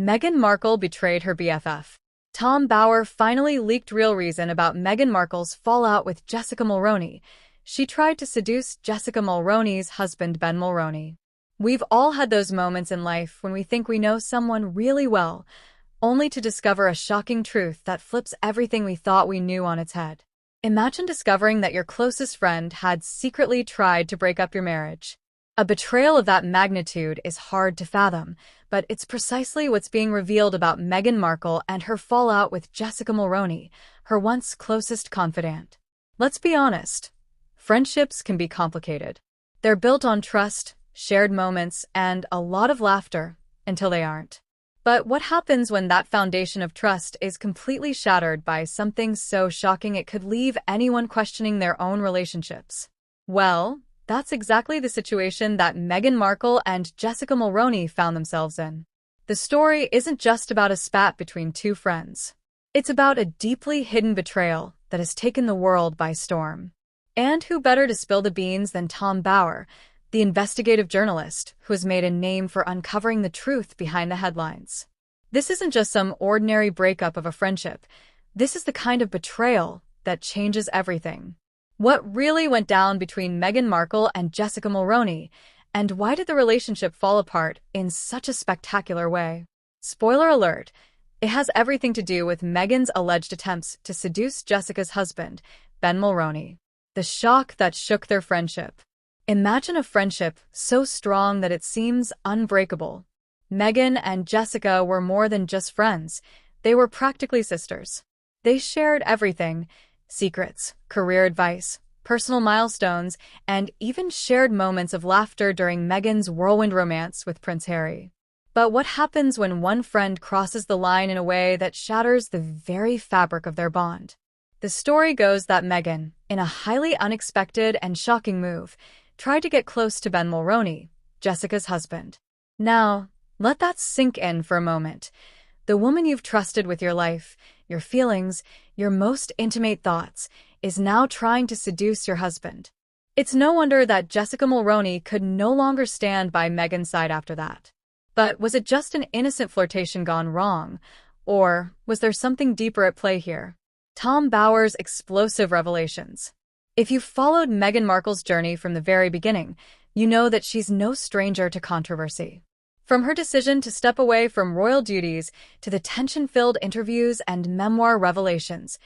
Meghan Markle betrayed her BFF. Tom Bower finally leaked real reason about Meghan Markle's fallout with Jessica Mulroney. She tried to seduce Jessica Mulroney's husband, Ben Mulroney. We've all had those moments in life when we think we know someone really well, only to discover a shocking truth that flips everything we thought we knew on its head. Imagine discovering that your closest friend had secretly tried to break up your marriage. A betrayal of that magnitude is hard to fathom, but it's precisely what's being revealed about Meghan Markle and her fallout with Jessica Mulroney, her once closest confidante. Let's be honest, friendships can be complicated. They're built on trust, shared moments, and a lot of laughter, until they aren't. But what happens when that foundation of trust is completely shattered by something so shocking it could leave anyone questioning their own relationships? Well, that's exactly the situation that Meghan Markle and Jessica Mulroney found themselves in. The story isn't just about a spat between two friends. It's about a deeply hidden betrayal that has taken the world by storm. And who better to spill the beans than Tom Bower, the investigative journalist who has made a name for uncovering the truth behind the headlines. This isn't just some ordinary breakup of a friendship. This is the kind of betrayal that changes everything. What really went down between Meghan Markle and Jessica Mulroney, and why did the relationship fall apart in such a spectacular way? Spoiler alert, it has everything to do with Meghan's alleged attempts to seduce Jessica's husband, Ben Mulroney. The shock that shook their friendship. Imagine a friendship so strong that it seems unbreakable. Meghan and Jessica were more than just friends. They were practically sisters. They shared everything: secrets, career advice, personal milestones, and even shared moments of laughter during Meghan's whirlwind romance with Prince Harry. But what happens when one friend crosses the line in a way that shatters the very fabric of their bond? The story goes that Meghan, in a highly unexpected and shocking move, tried to get close to Ben Mulroney, Jessica's husband. Now, let that sink in for a moment. The woman you've trusted with your life, your feelings, your most intimate thoughts, is now trying to seduce your husband. It's no wonder that Jessica Mulroney could no longer stand by Meghan's side after that. But was it just an innocent flirtation gone wrong? Or was there something deeper at play here? Tom Bower's explosive revelations. If you've followed Meghan Markle's journey from the very beginning, you know that she's no stranger to controversy. From her decision to step away from royal duties to the tension-filled interviews and memoir revelations,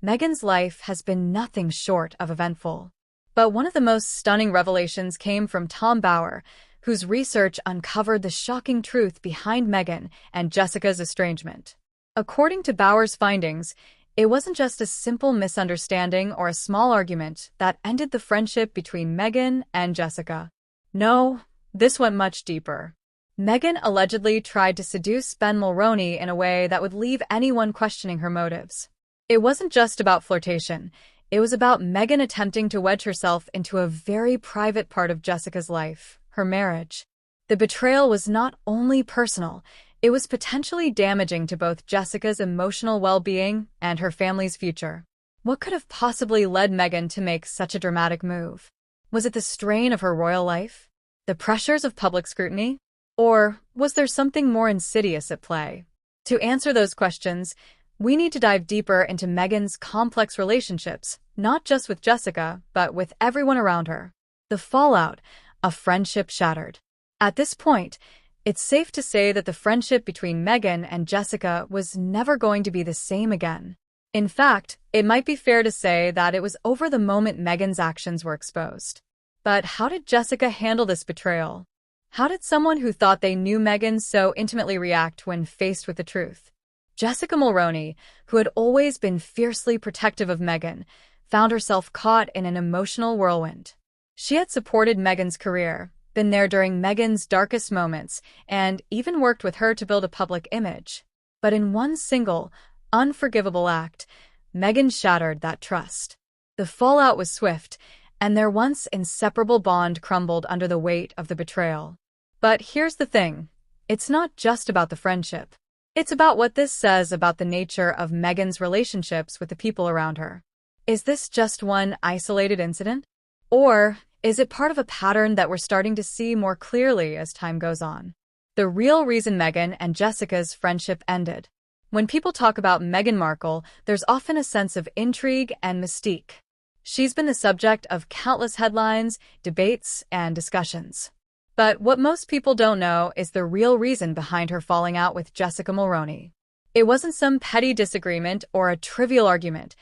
Meghan's life has been nothing short of eventful. But one of the most stunning revelations came from Tom Bower, whose research uncovered the shocking truth behind Meghan and Jessica's estrangement. According to Bower's findings, it wasn't just a simple misunderstanding or a small argument that ended the friendship between Meghan and Jessica. No, this went much deeper. Meghan allegedly tried to seduce Ben Mulroney in a way that would leave anyone questioning her motives. It wasn't just about flirtation. It was about Meghan attempting to wedge herself into a very private part of Jessica's life, her marriage. The betrayal was not only personal, it was potentially damaging to both Jessica's emotional well-being and her family's future. What could have possibly led Meghan to make such a dramatic move? Was it the strain of her royal life? The pressures of public scrutiny? Or was there something more insidious at play? To answer those questions, we need to dive deeper into Meghan's complex relationships, not just with Jessica, but with everyone around her. The fallout, a friendship shattered. At this point, it's safe to say that the friendship between Meghan and Jessica was never going to be the same again. In fact, it might be fair to say that it was over the moment Meghan's actions were exposed. But how did Jessica handle this betrayal? How did someone who thought they knew Meghan so intimately react when faced with the truth? Jessica Mulroney, who had always been fiercely protective of Meghan, found herself caught in an emotional whirlwind. She had supported Meghan's career, been there during Meghan's darkest moments, and even worked with her to build a public image. But in one single, unforgivable act, Meghan shattered that trust. The fallout was swift, and their once inseparable bond crumbled under the weight of the betrayal. But here's the thing, it's not just about the friendship. It's about what this says about the nature of Meghan's relationships with the people around her. Is this just one isolated incident? Or is it part of a pattern that we're starting to see more clearly as time goes on? the real reason Meghan and Jessica's friendship ended. When people talk about Meghan Markle, there's often a sense of intrigue and mystique. She's been the subject of countless headlines, debates, and discussions. But what most people don't know is the real reason behind her falling out with Jessica Mulroney. It wasn't some petty disagreement or a trivial argument.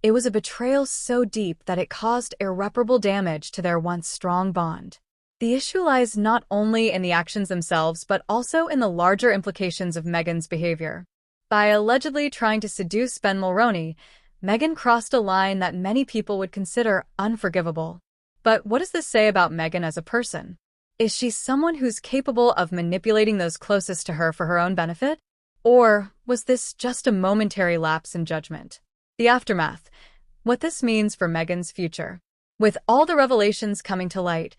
It was a betrayal so deep that it caused irreparable damage to their once strong bond. The issue lies not only in the actions themselves, but also in the larger implications of Meghan's behavior. By allegedly trying to seduce Ben Mulroney, Meghan crossed a line that many people would consider unforgivable. But what does this say about Meghan as a person? Is she someone who's capable of manipulating those closest to her for her own benefit? Or was this just a momentary lapse in judgment? The aftermath. What this means for Meghan's future. With all the revelations coming to light,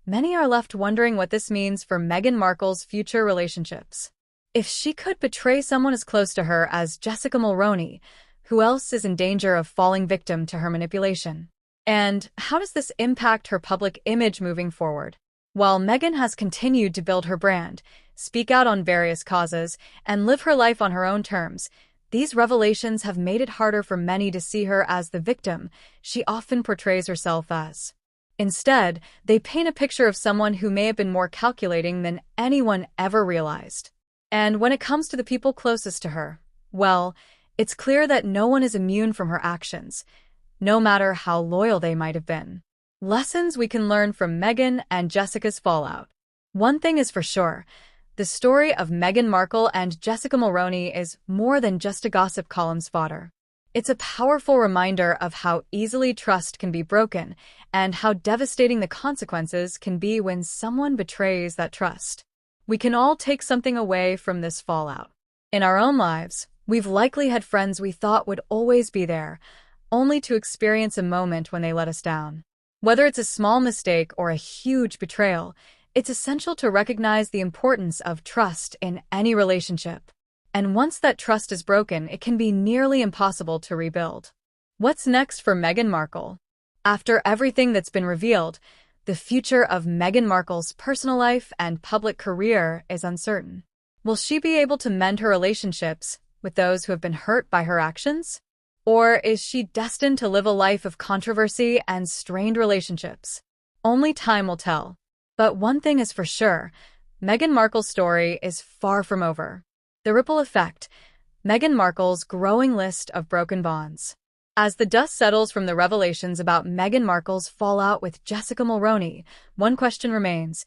many are left wondering what this means for Meghan Markle's future relationships. If she could betray someone as close to her as Jessica Mulroney, who else is in danger of falling victim to her manipulation? And how does this impact her public image moving forward? While Meghan has continued to build her brand, speak out on various causes, and live her life on her own terms, these revelations have made it harder for many to see her as the victim she often portrays herself as. Instead, they paint a picture of someone who may have been more calculating than anyone ever realized. And when it comes to the people closest to her, well, it's clear that no one is immune from her actions, no matter how loyal they might have been. Lessons we can learn from Meghan and Jessica's fallout. One thing is for sure, the story of Meghan Markle and Jessica Mulroney is more than just a gossip column's fodder. It's a powerful reminder of how easily trust can be broken and how devastating the consequences can be when someone betrays that trust. We can all take something away from this fallout. In our own lives, we've likely had friends we thought would always be there, only to experience a moment when they let us down. Whether it's a small mistake or a huge betrayal, it's essential to recognize the importance of trust in any relationship. And once that trust is broken, it can be nearly impossible to rebuild. What's next for Meghan Markle? After everything that's been revealed, the future of Meghan Markle's personal life and public career is uncertain. Will she be able to mend her relationships with those who have been hurt by her actions? Or is she destined to live a life of controversy and strained relationships? Only time will tell. But one thing is for sure, Meghan Markle's story is far from over. The ripple effect, Meghan Markle's growing list of broken bonds. As the dust settles from the revelations about Meghan Markle's fallout with Jessica Mulroney, one question remains: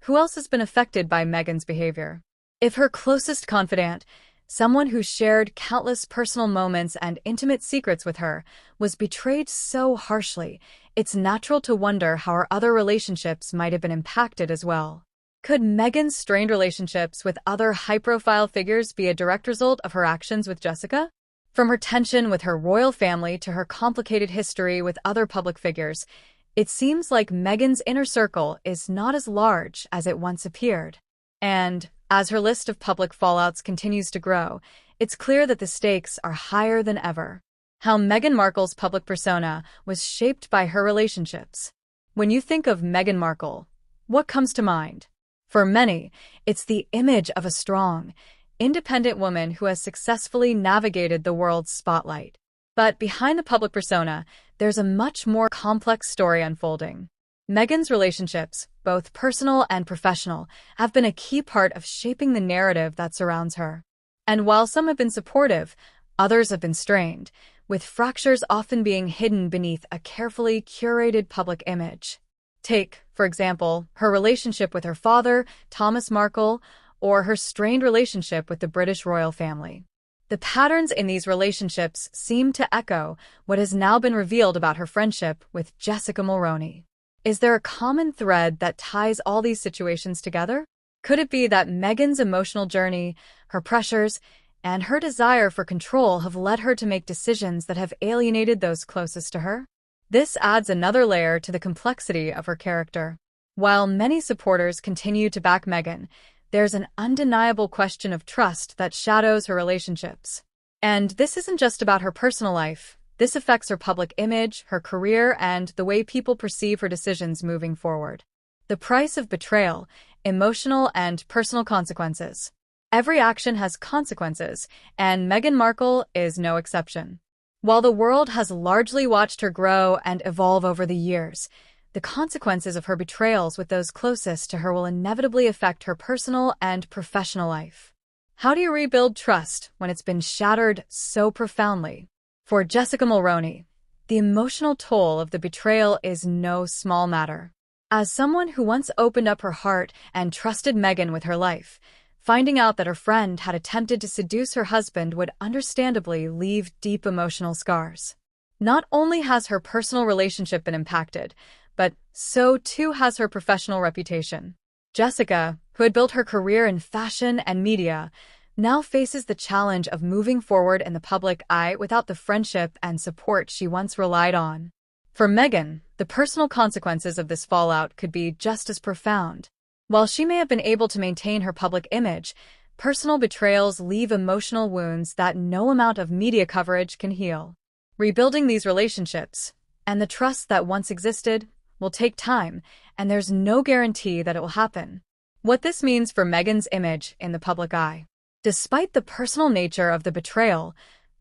who else has been affected by Meghan's behavior? If her closest confidant, someone who shared countless personal moments and intimate secrets with her, was betrayed so harshly, it's natural to wonder how her other relationships might have been impacted as well. Could Meghan's strained relationships with other high-profile figures be a direct result of her actions with Jessica? From her tension with her royal family to her complicated history with other public figures, it seems like Meghan's inner circle is not as large as it once appeared. And as her list of public fallouts continues to grow, it's clear that the stakes are higher than ever. How Meghan Markle's public persona was shaped by her relationships. When you think of Meghan Markle, what comes to mind? For many, it's the image of a strong, independent woman who has successfully navigated the world's spotlight. But behind the public persona, there's a much more complex story unfolding. Meghan's relationships, both personal and professional, have been a key part of shaping the narrative that surrounds her. And while some have been supportive, others have been strained, with fractures often being hidden beneath a carefully curated public image. Take, for example, her relationship with her father, Thomas Markle, or her strained relationship with the British royal family. The patterns in these relationships seem to echo what has now been revealed about her friendship with Jessica Mulroney. Is there a common thread that ties all these situations together? Could it be that Meghan's emotional journey, her pressures, and her desire for control have led her to make decisions that have alienated those closest to her? This adds another layer to the complexity of her character. While many supporters continue to back Meghan, there's an undeniable question of trust that shadows her relationships. And this isn't just about her personal life. This affects her public image, her career, and the way people perceive her decisions moving forward. The price of betrayal, emotional and personal consequences. Every action has consequences, and Meghan Markle is no exception. While the world has largely watched her grow and evolve over the years, the consequences of her betrayals with those closest to her will inevitably affect her personal and professional life. How do you rebuild trust when it's been shattered so profoundly? For Jessica Mulroney, the emotional toll of the betrayal is no small matter. As someone who once opened up her heart and trusted Meghan with her life, finding out that her friend had attempted to seduce her husband would understandably leave deep emotional scars. Not only has her personal relationship been impacted, but so too has her professional reputation. Jessica, who had built her career in fashion and media, now faces the challenge of moving forward in the public eye without the friendship and support she once relied on. For Meghan, the personal consequences of this fallout could be just as profound. While she may have been able to maintain her public image, personal betrayals leave emotional wounds that no amount of media coverage can heal. Rebuilding these relationships, and the trust that once existed, will take time, and there's no guarantee that it will happen. What this means for Meghan's image in the public eye. Despite the personal nature of the betrayal,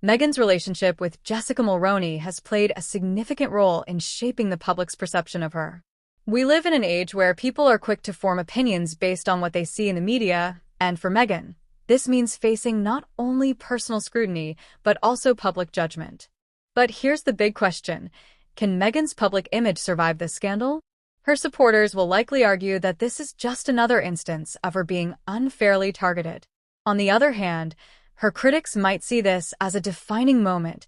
Meghan's relationship with Jessica Mulroney has played a significant role in shaping the public's perception of her. We live in an age where people are quick to form opinions based on what they see in the media, and for Meghan, this means facing not only personal scrutiny, but also public judgment. But here's the big question. Can Meghan's public image survive this scandal? Her supporters will likely argue that this is just another instance of her being unfairly targeted. On the other hand, her critics might see this as a defining moment,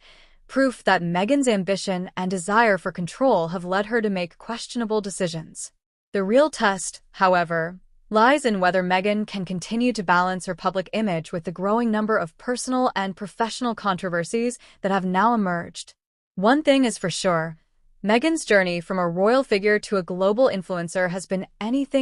proof that Meghan's ambition and desire for control have led her to make questionable decisions. The real test, however, lies in whether Meghan can continue to balance her public image with the growing number of personal and professional controversies that have now emerged. One thing is for sure, Meghan's journey from a royal figure to a global influencer has been anything